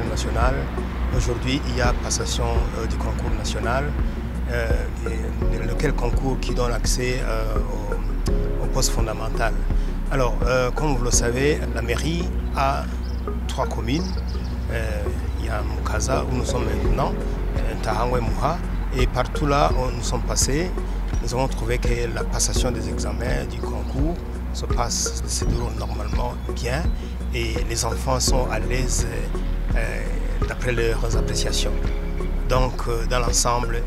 National. Aujourd'hui, il y a passation du concours national, lequel concours qui donne accès au poste fondamental. Alors, comme vous le savez, la mairie a 3 communes. Il y a Mukaza, où nous sommes maintenant, Ntahangwa et Muha, et partout là où nous sommes passés, nous avons trouvé que la passation des examens du concours se déroule normalement bien et les enfants sont à l'aise d'après leurs appréciations. Donc, dans l'ensemble,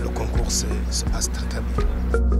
le concours se passe très bien.